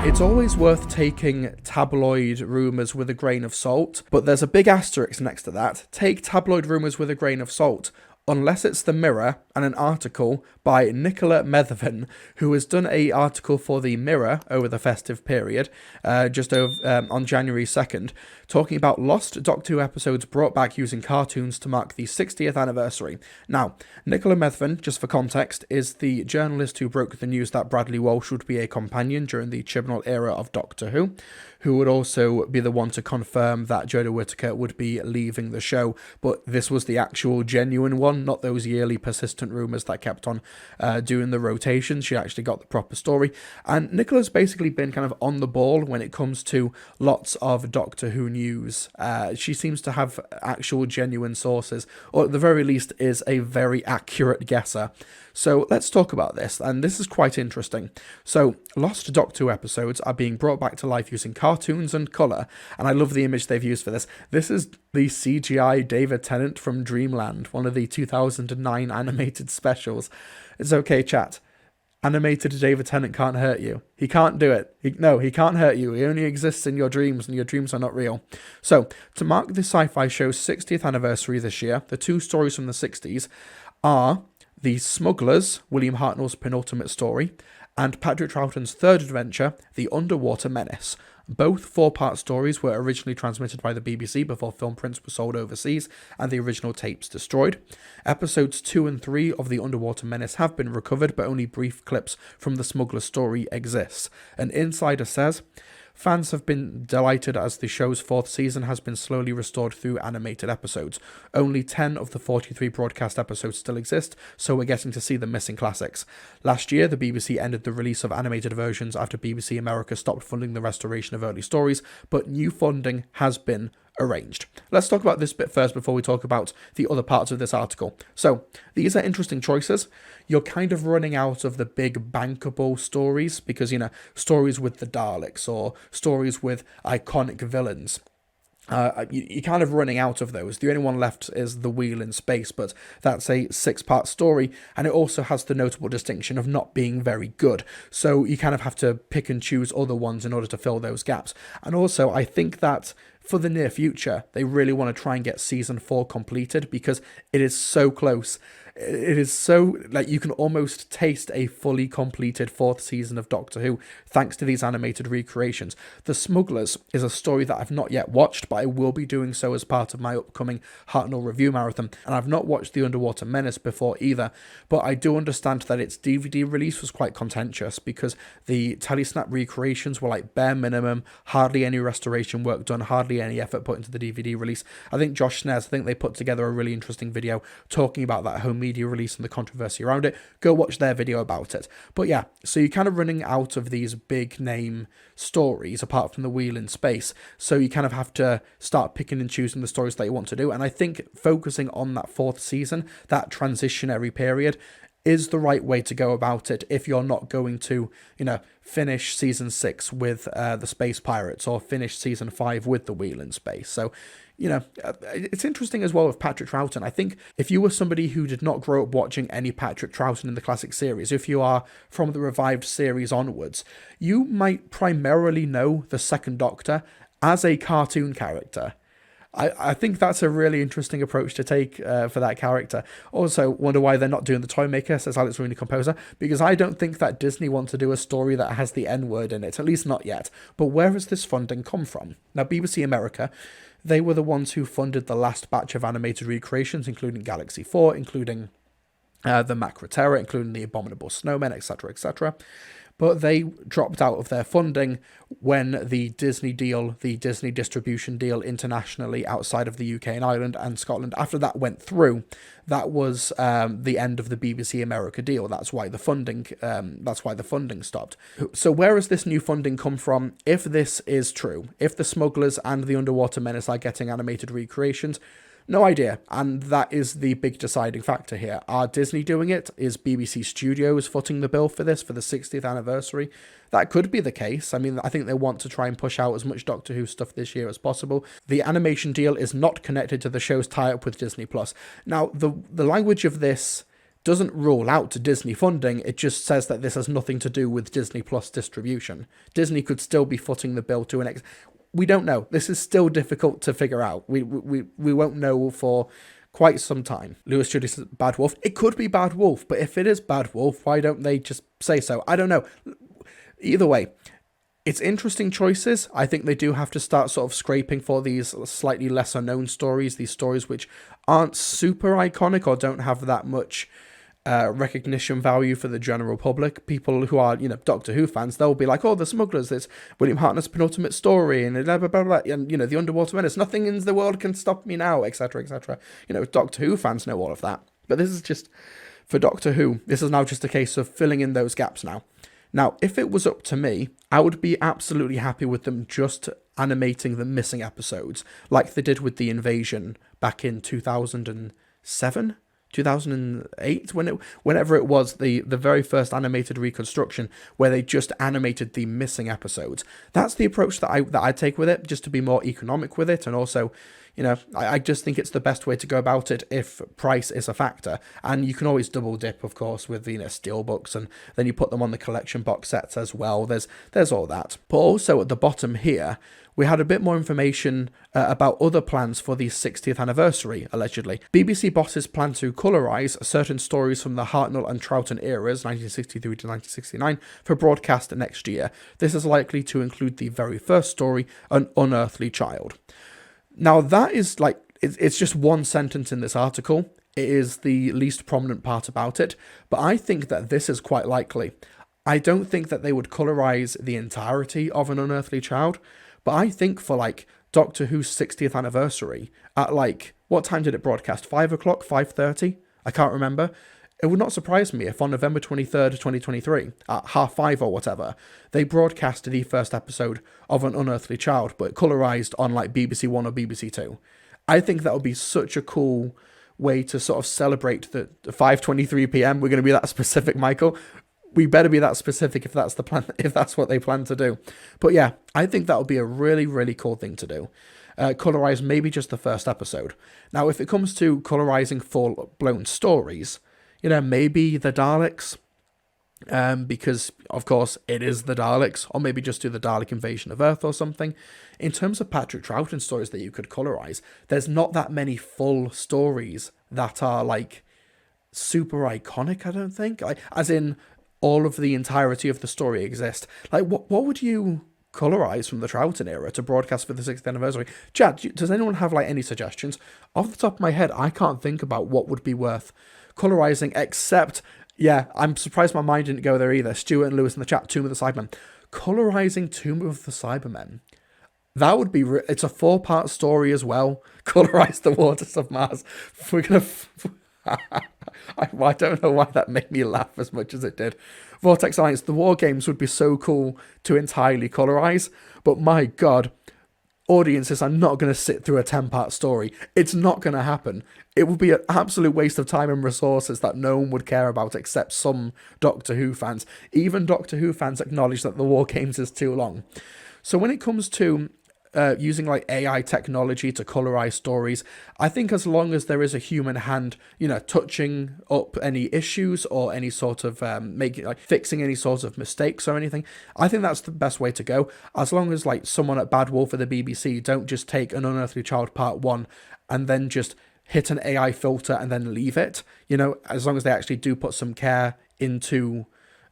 It's always worth taking tabloid rumours with a grain of salt, but there's a big asterisk next to that. Take tabloid rumours with a grain of salt, unless it's the Mirror and an article by Nicola Medvin, who has done an article for the Mirror over the festive period, on January 2nd, talking about lost Doctor Who episodes brought back using cartoons to mark the 60th anniversary. Now, Nicola Medvin, just for context, is the journalist who broke the news that Bradley Walsh would be a companion during the Chibnall era of Doctor who would also be the one to confirm that Jodie Whittaker would be leaving the show, but this was the actual genuine one, not those yearly persistent rumours that kept on doing the rotations. She actually got the proper story, and Nicola's basically been kind of on the ball when it comes to lots of Doctor Who news. She seems to have actual genuine sources, or at the very least is a very accurate guesser. So let's talk about this, and this is quite interesting. So, lost Doctor Who episodes are being brought back to life using cartoons and colour, and I love the image they've used for this. This is the CGI David Tennant from Dreamland, one of the 2009 animated specials. It's okay, chat. Animated David Tennant can't hurt you. He can't do it. He can't hurt you. He only exists in your dreams, and your dreams are not real. So, to mark the sci-fi show's 60th anniversary this year, the two stories from the 60s are The Smugglers, William Hartnell's penultimate story, and Patrick Troughton's third adventure, The Underwater Menace. Both 4-part stories were originally transmitted by the BBC before film prints were sold overseas and the original tapes destroyed. Episodes 2 and 3 of The Underwater Menace have been recovered, but only brief clips from the Smuggler story exists. An insider says, fans have been delighted as the show's 4th season has been slowly restored through animated episodes. Only 10 of the 43 broadcast episodes still exist, so we're getting to see the missing classics. Last year, the BBC ended the release of animated versions after BBC America stopped funding the restoration of early stories, but new funding has been arranged. Let's talk about this bit first before we talk about the other parts of this article. So, these are interesting choices. You're kind of running out of the big bankable stories because, stories with the Daleks or stories with iconic villains. You're kind of running out of those. The only one left is The Wheel in Space, but that's a 6-part story, and it also has the notable distinction of not being very good. So you kind of have to pick and choose other ones in order to fill those gaps. And also, I think that for the near future, they really want to try and get season 4 completed because it is so close. It is so, you can almost taste a fully completed 4th season of Doctor Who thanks to these animated recreations. The Smugglers is a story that I've not yet watched, but I will be doing so as part of my upcoming Hartnell review marathon, and I've not watched The Underwater Menace before either, but I do understand that its DVD release was quite contentious because the Telesnap recreations were bare minimum, hardly any restoration work done, hardly any effort put into the DVD release. I think Josh Snares, they put together a really interesting video talking about that home media release and the controversy around it. Go watch their video about it. But yeah, so you're kind of running out of these big name stories apart from The Wheel in Space, so you kind of have to start picking and choosing the stories that you want to do, and I think focusing on that 4th season, that transitionary period, is the right way to go about it if you're not going to, finish season 6 with the Space Pirates or finish season 5 with The Wheel in Space. So, it's interesting as well with Patrick Troughton. I think if you were somebody who did not grow up watching any Patrick Troughton in the classic series, if you are from the revived series onwards, you might primarily know the Second Doctor as a cartoon character. I think that's a really interesting approach to take for that character. Also, wonder why they're not doing the Toymaker, says Alex Rooney Composer, because I don't think that Disney want to do a story that has the N-word in it, at least not yet. But where has this funding come from? Now, BBC America, they were the ones who funded the last batch of animated recreations, including Galaxy 4, including the Macra Terror, including the Abominable Snowmen, etc., etc. But they dropped out of their funding when the Disney distribution deal internationally outside of the UK and Ireland and Scotland, after that went through, that was the end of the BBC America deal. That's why the funding stopped. So where has this new funding come from? If this is true, if the Smugglers and the Underwater Menace are getting animated recreations, no idea, and that is the big deciding factor here. Are Disney doing it? Is BBC Studios footing the bill for this, for the 60th anniversary? That could be the case. I mean, I think they want to try and push out as much Doctor Who stuff this year as possible. The animation deal is not connected to the show's tie-up with Disney+. Now, the language of this doesn't rule out Disney funding. It just says that this has nothing to do with Disney Plus distribution. Disney could still be footing the bill to an we don't know. This is still difficult to figure out. We won't know for quite some time. Lewis Judy says Bad Wolf. It could be Bad Wolf, but if it is Bad Wolf, why don't they just say so? I don't know. Either way, it's interesting choices. I think they do have to start sort of scraping for these slightly lesser known stories, these stories which aren't super iconic or don't have that much recognition value for the general public. People who are, Doctor Who fans, they'll be like, oh, The Smugglers, it's William Hartnett's penultimate story, and blah, blah, blah, blah, and, The Underwater Menace, nothing in the world can stop me now, etc., etc. Doctor Who fans know all of that. But this is just, for Doctor Who, this is now just a case of filling in those gaps now. Now, if it was up to me, I would be absolutely happy with them just animating the missing episodes, like they did with The Invasion back in 2007? 2008, whenever it was, the very first animated reconstruction where they just animated the missing episodes. That's the approach that I take with it, just to be more economic with it, and also, I just think it's the best way to go about it if price is a factor. And you can always double dip, of course, with steelbooks, and then you put them on the collection box sets as well. There's all that. But also at the bottom here, we had a bit more information about other plans for the 60th anniversary, allegedly. BBC bosses plan to colorise certain stories from the Hartnell and Troughton eras, 1963 to 1969, for broadcast next year. This is likely to include the very first story, An Unearthly Child. Now that is it's just one sentence in this article. It is the least prominent part about it, but I think that this is quite likely. I don't think that they would colorise the entirety of An Unearthly Child, but I think for Doctor Who's 60th anniversary, at what time did it broadcast? 5 o'clock, 5:30? I can't remember. It would not surprise me if on November 23rd, 2023, at 5:30 or whatever, they broadcast the first episode of An Unearthly Child, but colorised on BBC One or BBC Two. I think that would be such a cool way to sort of celebrate the 5:23 p.m. We're going to be that specific, Michael. We better be that specific if that's the plan, if that's what they plan to do. But yeah, I think that would be a really, really cool thing to do. Colorise maybe just the first episode. Now, if it comes to colorising full-blown stories, maybe the Daleks, because, of course, it is the Daleks, or maybe just do the Dalek invasion of Earth or something. In terms of Patrick Troughton stories that you could colorise, there's not that many full stories that are, super iconic, I don't think. As in, all of the entirety of the story exist. What would you colorise from the Troughton era to broadcast for the 60th anniversary? Chad, does anyone have any suggestions? Off the top of my head, I can't think about what would be worth colorising, except, yeah, I'm surprised my mind didn't go there either. Stuart and Lewis in the chat, Tomb of the Cybermen. Colorising Tomb of the Cybermen. That would be, it's a 4-part story as well. Colorise the waters of Mars. We're going to... I don't know why that made me laugh as much as it did. Vortex Alliance, the War Games would be so cool to entirely colorise, but my god, audiences are not going to sit through a 10-part story. It's not going to happen. It would be an absolute waste of time and resources that no one would care about except some Doctor Who fans. Even Doctor Who fans acknowledge that the War Games is too long. So when it comes to using AI technology to colorize stories, I think as long as there is a human hand, touching up any issues or any sort of fixing any sort of mistakes or anything, I think that's the best way to go. As long as someone at Bad Wolf or the BBC don't just take An Unearthly Child Part 1 and then just hit an AI filter and then leave it, as long as they actually do put some care into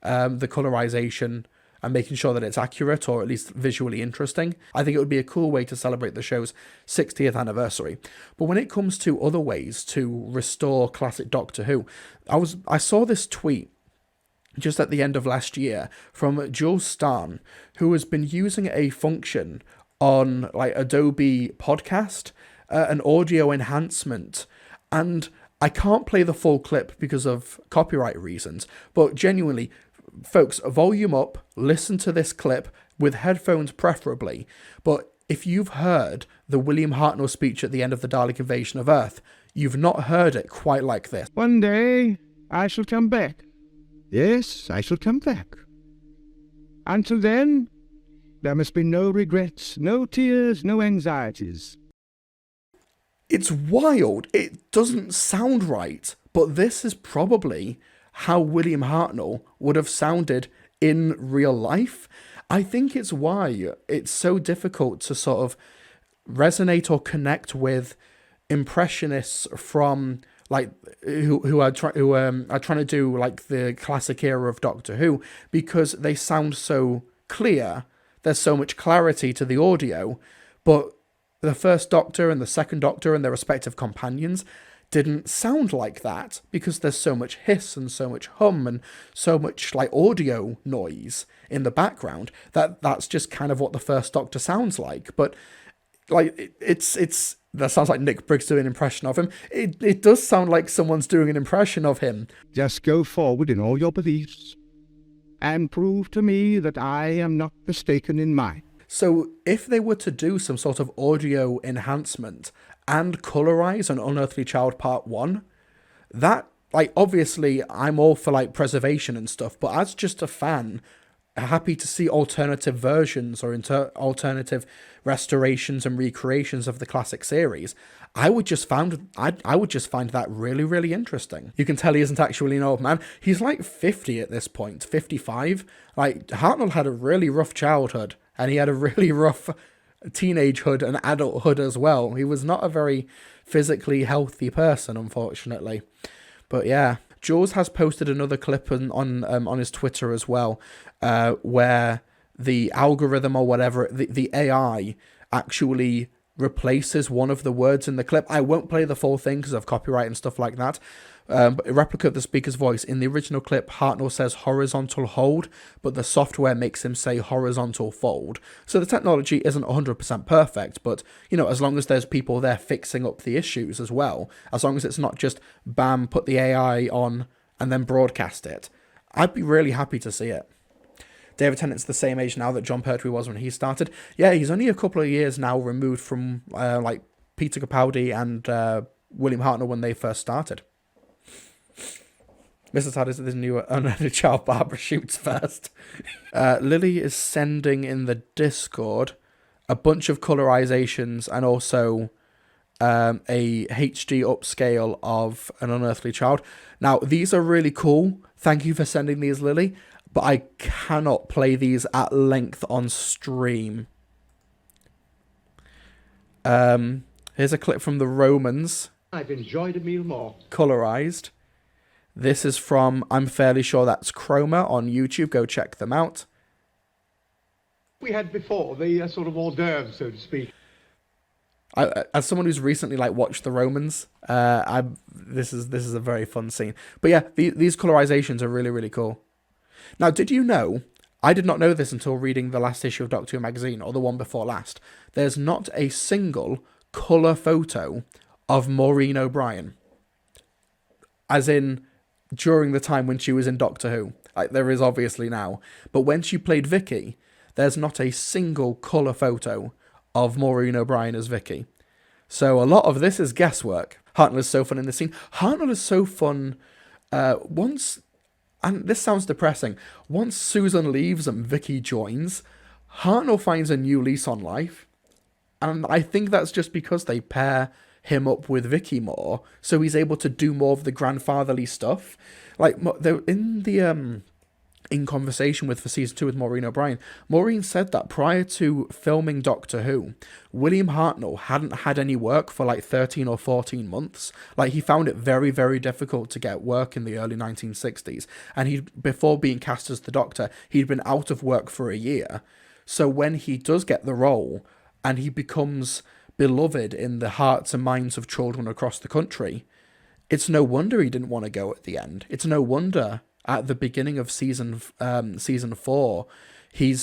the colorization and making sure that it's accurate or at least visually interesting, I think it would be a cool way to celebrate the show's 60th anniversary. But when it comes to other ways to restore classic Doctor Who, I saw this tweet just at the end of last year from Jules Starn, who has been using a function on Adobe Podcast, an audio enhancement, and I can't play the full clip because of copyright reasons, but genuinely, folks, volume up, listen to this clip with headphones preferably, but if you've heard the William Hartnell speech at the end of the Dalek invasion of Earth, you've not heard it quite like this. One day, I shall come back. Yes, I shall come back. Until then, there must be no regrets, no tears, no anxieties. It's wild. It doesn't sound right, But this is probably how William Hartnell would have sounded in real life. I think it's why it's so difficult to sort of resonate or connect with impressionists from like who are trying to do like the classic era of Doctor Who, because they sound so clear. There's so much clarity to the audio, but the first Doctor and the second Doctor and their respective companions didn't sound like that, because there's so much hiss and so much hum and so much like audio noise in the background that's just kind of what the first Doctor sounds like. But like it's that sounds like Nick Briggs doing an impression of him. It does sound like someone's doing an impression of him. Just go forward in all your beliefs and prove to me that I am not mistaken in mine. So if they were to do some sort of audio enhancement and colorize an Unearthly Child Part 1, that, like, obviously I'm all for like preservation and stuff, but as just a fan, happy to see alternative versions or alternative restorations and recreations of the classic series. I would just find that really, really interesting. You can tell he isn't actually an old man. He's like 50 at this point, 55. Like, Hartnell had a really rough childhood, and he had a really rough teenagehood and adulthood as well. He was not a very physically healthy person, unfortunately. But yeah, Jules has posted another clip on his Twitter as well, where the algorithm or whatever, the AI actually replaces one of the words in the clip. I won't play the full thing because of copyright and stuff like that. But a replica of the speaker's voice. In the original clip, Hartnell says horizontal hold, but the software makes him say horizontal fold. So the technology isn't 100% perfect, but, you know, as long as there's people there fixing up the issues as well, as long as it's not just, bam, put the AI on and then broadcast it, I'd be really happy to see it. David Tennant's the same age now that John Pertwee was when he started. Yeah, he's only a couple of years now removed from, like, Peter Capaldi and William Hartnell when they first started. Mr. Todd is this new Unearthly Child Barbara shoots first. Lily is sending in the Discord a bunch of colorizations and also a HD upscale of an Unearthly Child. Now, these are really cool. Thank you for sending these, Lily. But I cannot play these at length on stream. Here's a clip from the Romans. I've enjoyed a meal more. Colorized. This is from, I'm fairly sure that's Chroma on YouTube. Go check them out. We had before the sort of hors d'oeuvre, so to speak. As someone who's recently like watched the Romans, this is a very fun scene. But yeah, these colorizations are really, really cool. Now, did you know, I did not know this until reading the last issue of Doctor Who magazine, or the one before last, there's not a single colour photo of Maureen O'Brien. As in, during the time when she was in Doctor Who. Like, there is obviously now. But when she played Vicky, there's not a single colour photo of Maureen O'Brien as Vicky. So a lot of this is guesswork. Hartnell is so fun in the scene. Hartnell is so fun once... And this sounds depressing. Once Susan leaves and Vicky joins, Hartnell finds a new lease on life. And I think that's just because they pair him up with Vicky more, so he's able to do more of the grandfatherly stuff. Like, in conversation for season 2 with Maureen O'Brien, Maureen said that prior to filming Doctor Who, William Hartnell hadn't had any work for like 13 or 14 months. Like, he found it very, very difficult to get work in the early 1960s. And before being cast as the Doctor, he'd been out of work for a year. So when he does get the role, and he becomes beloved in the hearts and minds of children across the country, it's no wonder he didn't want to go at the end. It's no wonder at the beginning of season 4, he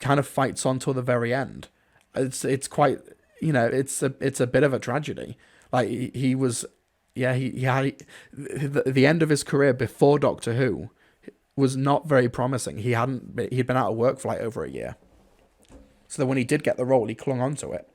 kind of fights on till the very end. It's quite, you know, it's a bit of a tragedy. Like, he was, yeah, he had the end of his career before Doctor Who was not very promising. He'd been out of work for like over a year. So that when he did get the role, he clung on to it.